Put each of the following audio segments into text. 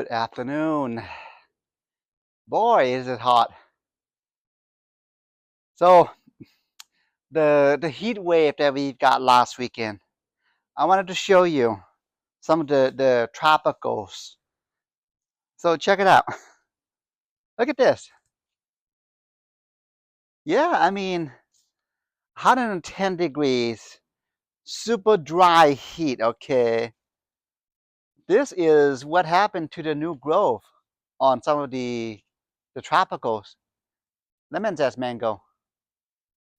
Good afternoon. Boy, is it hot. So the heat wave that we got last weekend, I wanted to show you some of the tropicals. So check it out. Look at this. Yeah, I mean, 110 degrees, super dry heat, okay? This is what happened to the new growth on some of the tropicals. Lemon zest mango.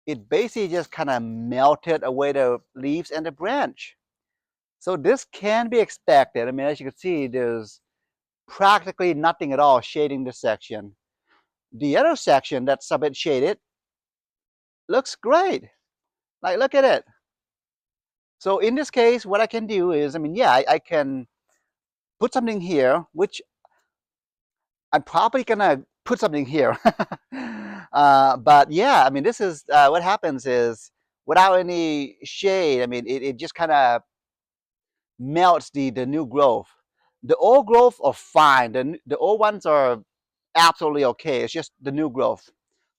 It basically just kind of melted away the leaves and the branch. So this can be expected. I mean, as you can see, there's practically nothing at all shading this section. The other section that's a bit shaded looks great. Like, look at it. So in this case, what I can do is, I mean, yeah, I can put something here, which I'm probably gonna put something here. But yeah, I mean, this is what happens is without any shade, I mean, it just kind of melts the new growth. The old growth are fine. The old ones are absolutely okay. It's just the new growth.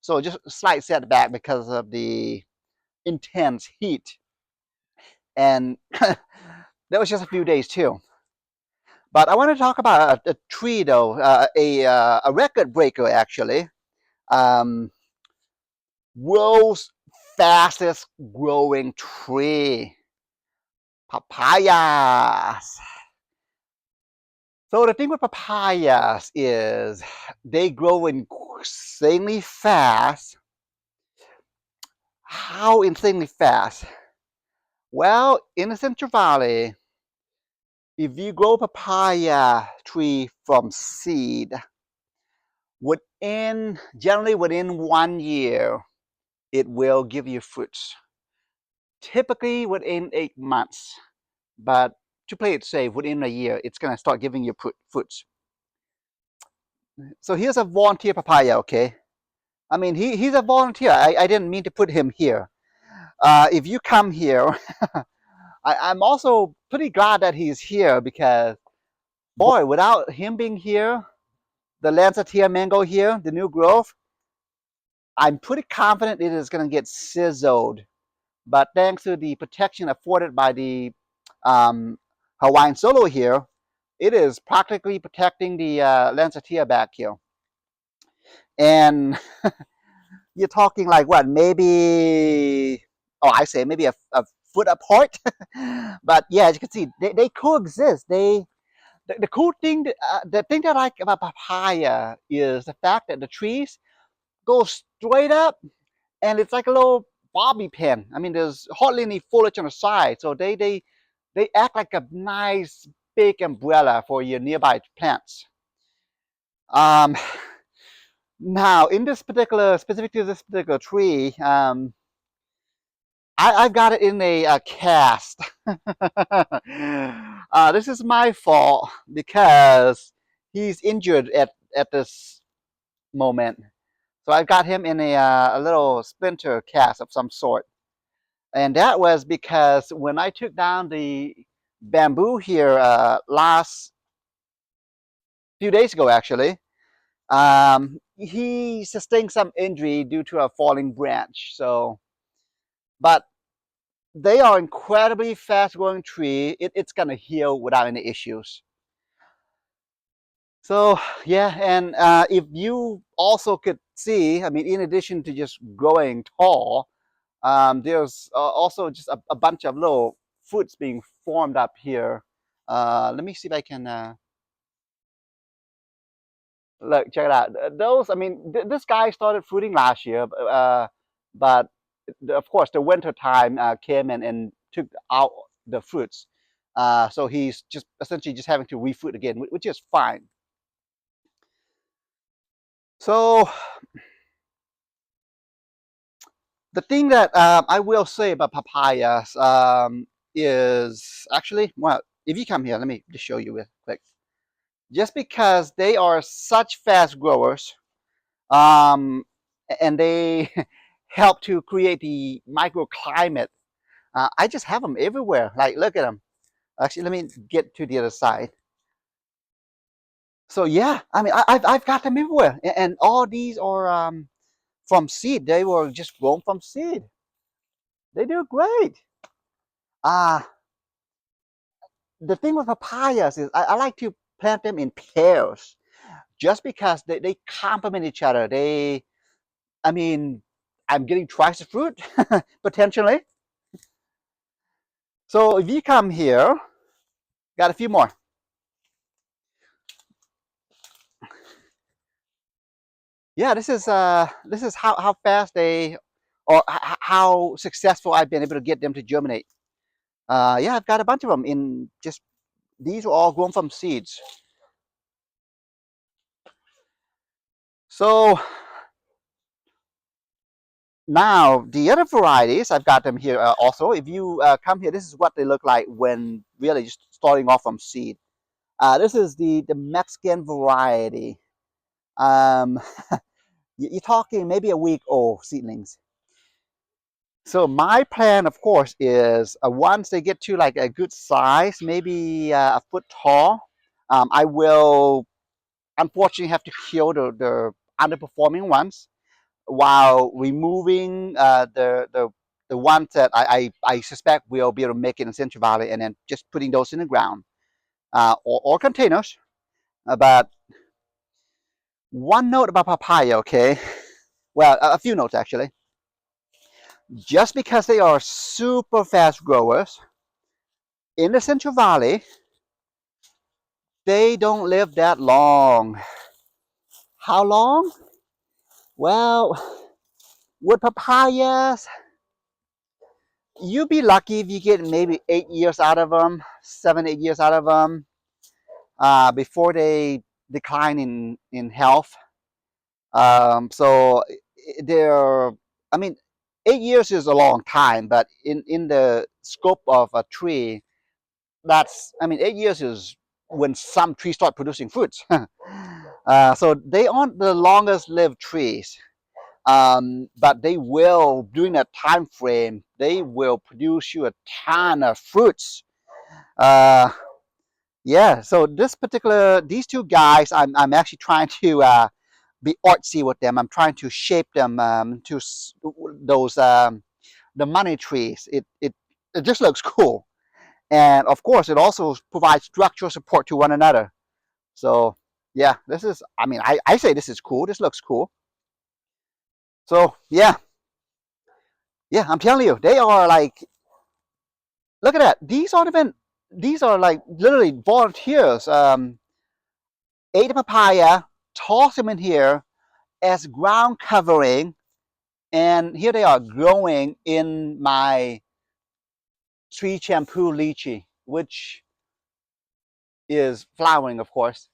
So just a slight setback because of the intense heat. And that was just a few days too. But I want to talk about a tree though, a record breaker actually. Um, World's fastest growing tree, papayas. So the thing with papayas is they grow insanely fast. How insanely fast? Well, in the Central Valley, if you grow papaya tree from seed, generally within 1 year, it will give you fruits. Typically within 8 months, but to play it safe, within a year, it's gonna start giving you fruits. So here's a volunteer papaya, okay? I mean, he's a volunteer. I didn't mean to put him here. If you come here, I'm also pretty glad that he's here because, boy, without him being here, the Lancetier mango here, the new growth, I'm pretty confident it is going to get sizzled. But thanks to the protection afforded by the um, Hawaiian Solo here, it is practically protecting the Lancetier back here. And you're talking like what, maybe, oh, I say maybe a foot apart. But yeah, as you can see, they coexist. The cool thing, the thing that I like about papaya is the fact that the trees go straight up and it's like a little bobby pin. I mean, there's hardly any foliage on the side. So they act like a nice big umbrella for your nearby plants. Um, Now, in this particular, specific to this particular tree, I got it in a cast. This is my fault because he's injured at this moment. So I got him in a little splinter cast of some sort. And that was because when I took down the bamboo here last few days ago, actually, he sustained some injury due to a falling branch. So, but they are incredibly fast growing tree. It's gonna heal without any issues. So yeah, and if you also could see, I mean, in addition to just growing tall, there's also just a bunch of little fruits being formed up here. Let me see if I can look, check it out. Those, I mean, this guy started fruiting last year, but of course the winter time came and took out the fruits. So he's just essentially just having to refruit again, which is fine. So the thing that I will say about papayas is actually, well, if you come here, let me just show you real quick. Just because they are such fast growers, um, and they help to create the microclimate. I just have them everywhere. Like, look at them. Actually, let me get to the other side. So yeah, I mean, I've got them everywhere, and all these are from seed. They were just grown from seed. They do great. Uh, the thing with papayas is I like to plant them in pairs just because they complement each other. I mean, I'm getting twice the fruit potentially. So if you come here, got a few more. Yeah, this is how fast they or how successful I've been able to get them to germinate. Yeah, I've got a bunch of them in just these are all grown from seeds. So now the other varieties, I've got them here also. If you come here, this is what they look like when really just starting off from seed. This is the Mexican variety. Um, you're talking maybe a week old seedlings. So my plan, of course, is once they get to like a good size, maybe a foot tall, I will unfortunately have to kill the underperforming ones while removing the ones that I suspect will be able to make it in Central Valley, and then just putting those in the ground or containers. But one note about papaya, okay? Well, a few notes actually. Just because they are super fast growers in the Central Valley, they don't live that long. How long? Well, with papayas, you'd be lucky if you get maybe 8 years out of them, 7, 8 years out of them, before they decline in health. So they're, I mean, 8 years is a long time, but in the scope of a tree, that's, I mean, 8 years is when some trees start producing fruits. So they aren't the longest lived trees. But they will, during that time frame, they will produce you a ton of fruits. Uh, yeah, so these two guys, I'm actually trying to be artsy with them. I'm trying to shape them to those the money trees. It just looks cool, and of course, it also provides structural support to one another. So yeah, this is. I mean, I say this is cool. This looks cool. So yeah, yeah, I'm telling you, they are like, look at that. These are like literally volunteers. Ate a papaya, toss them in here as ground covering, and here they are growing in my tree shampoo lychee, which is flowering, of course.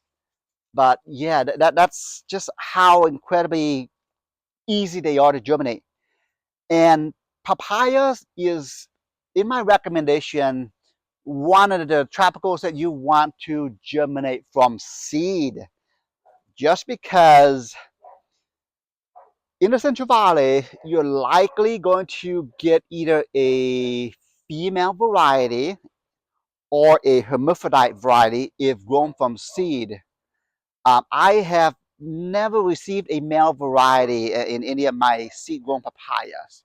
But yeah, that's just how incredibly easy they are to germinate. And papayas is, in my recommendation, one of the tropicals that you want to germinate from seed, just because in the Central Valley, you're likely going to get either a female variety or a hermaphrodite variety if grown from seed. I have never received a male variety in any of my seed-grown papayas.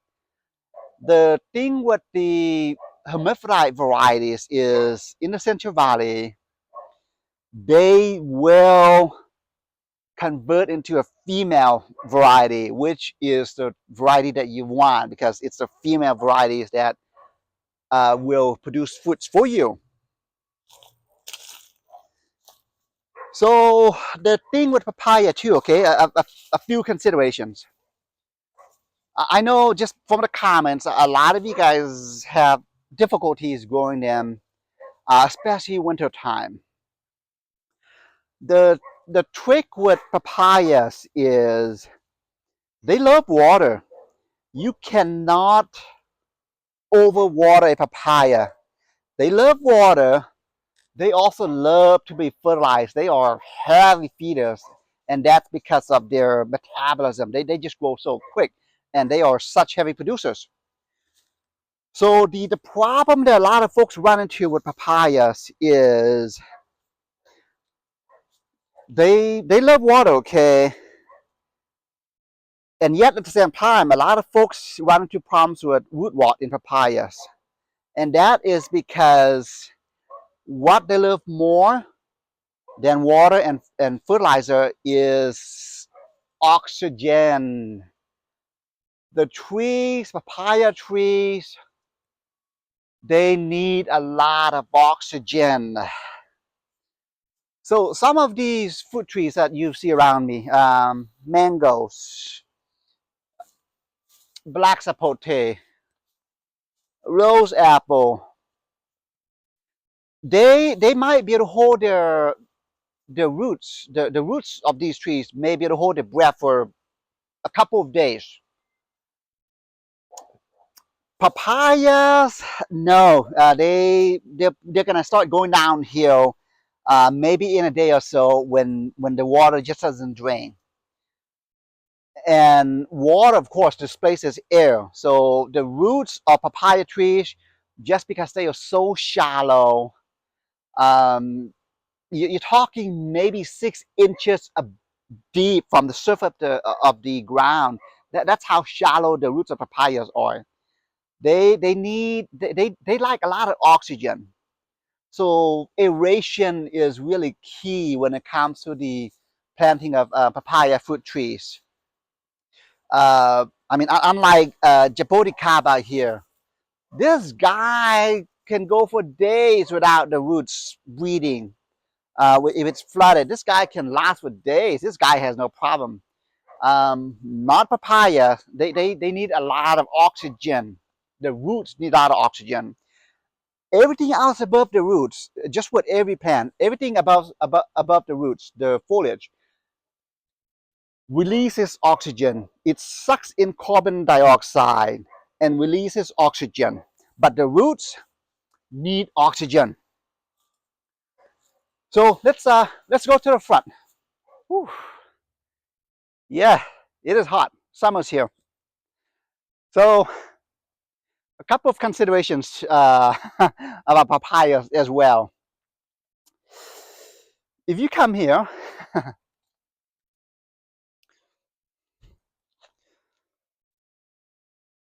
The thing with the hermaphrodite varieties is in the Central Valley, they will convert into a female variety, which is the variety that you want because it's the female varieties that will produce fruits for you. So the thing with papaya too, okay, a few considerations. I know just from the comments, a lot of you guys have difficulties growing them, especially winter time. The trick with papayas is they love water. You cannot overwater a papaya. They love water. They also love to be fertilized. They are heavy feeders, and that's because of their metabolism. They just grow so quick, and they are such heavy producers. So the problem that a lot of folks run into with papayas is They love water, okay? And yet at the same time, a lot of folks run into problems with root rot in papayas. And that is because what they love more than water and fertilizer is oxygen. The trees, papaya trees, they need a lot of oxygen. So some of these fruit trees that you see around me, mangoes, black sapote, rose apple, they might be able to hold their roots, the roots of these trees may be able to hold their breath for a couple of days. Papayas, no, they're gonna start going downhill, maybe in a day or so when the water just doesn't drain. And water, of course, displaces air. So the roots of papaya trees, just because they are so shallow, um, you're talking maybe 6 inches deep from the surface of the ground. That's how shallow the roots of papayas are. They like a lot of oxygen. So aeration is really key when it comes to the planting of papaya fruit trees. I mean, unlike Japoticaba here, this guy can go for days without the roots breathing. If it's flooded, this guy can last for days. This guy has no problem. Not papaya. They need a lot of oxygen. The roots need a lot of oxygen. Everything else above the roots, just with every plant, everything above the roots, the foliage, releases oxygen. It sucks in carbon dioxide and releases oxygen. But the roots need oxygen. So let's go to the front. Whew. Yeah, it is hot. Summer's here. So a couple of considerations about papayas as well. If you come here,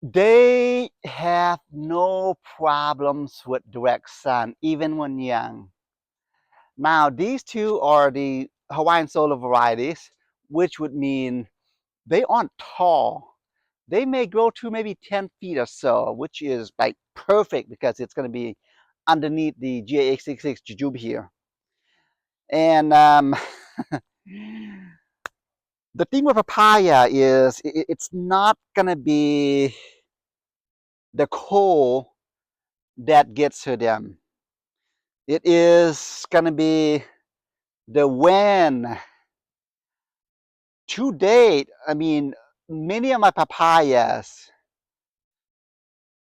they have no problems with direct sun, even when young. Now, these two are the Hawaiian solo varieties, which would mean they aren't tall. They may grow to maybe 10 feet or so, which is like perfect because it's going to be underneath the GA866 jujube here. And the thing with papaya is it's not going to be the cold that gets to them. It is going to be the wind. To date, I mean, many of my papayas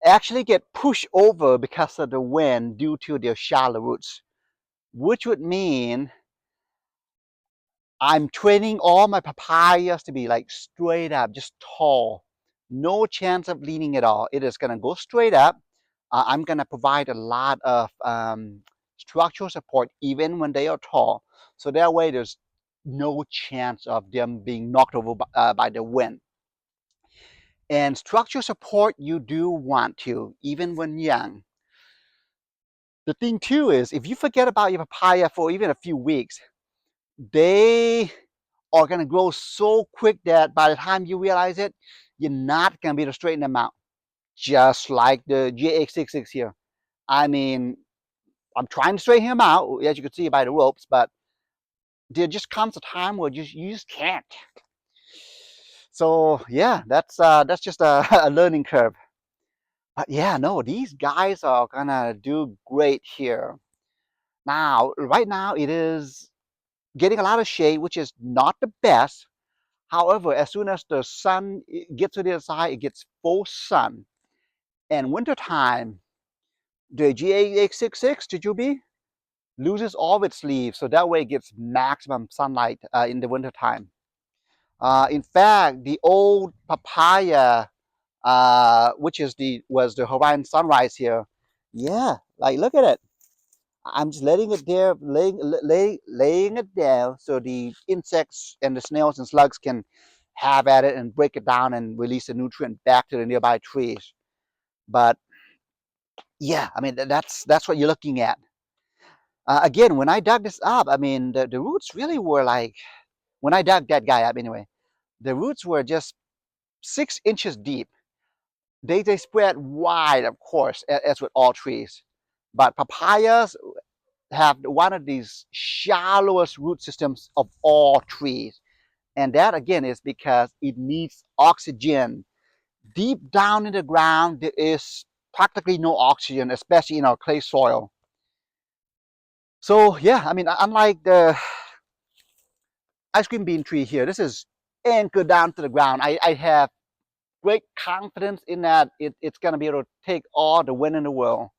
actually get pushed over because of the wind due to their shallow roots, which would mean I'm training all my papayas to be like straight up, just tall. No chance of leaning at all. It is going to go straight up. I'm going to provide a lot of structural support even when they are tall. So that way there's no chance of them being knocked over by the wind. And structural support you do want to, even when young. The thing too is if you forget about your papaya for even a few weeks, they are going to grow so quick that by the time you realize it, you're not going to be able to straighten them out. Just like the GA866 here. I mean, I'm trying to straighten him out, as you can see by the ropes, but there just comes a time where you just can't. So yeah, that's just a learning curve. But yeah, no, these guys are gonna do great here. Now, right now it is getting a lot of shade, which is not the best. However, as soon as the sun gets to the other side, it gets full sun. And wintertime, the GA866 jujube loses all of its leaves, so that way it gets maximum sunlight in the wintertime. In fact, the old papaya, which was the Hawaiian sunrise here, yeah, like look at it. I'm just letting it there, laying it down so the insects and the snails and slugs can have at it and break it down and release the nutrient back to the nearby trees. But yeah, I mean, that's what you're looking at. Again, when I dug this up, I mean, the roots really were like, when I dug that guy up anyway, the roots were just 6 inches deep. They spread wide, of course, as with all trees. But papayas have one of these shallowest root systems of all trees. And that, again, is because it needs oxygen. Deep down in the ground, there is practically no oxygen, especially in our clay soil. So, yeah, I mean, unlike the ice cream bean tree here, this is anchored down to the ground. I have great confidence in that it's going to be able to take all the wind in the world.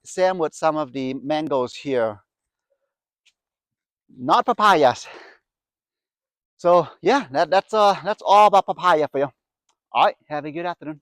Same with some of the mangoes here, not papayas. So yeah, that's all about papaya for you. All right, have a good afternoon.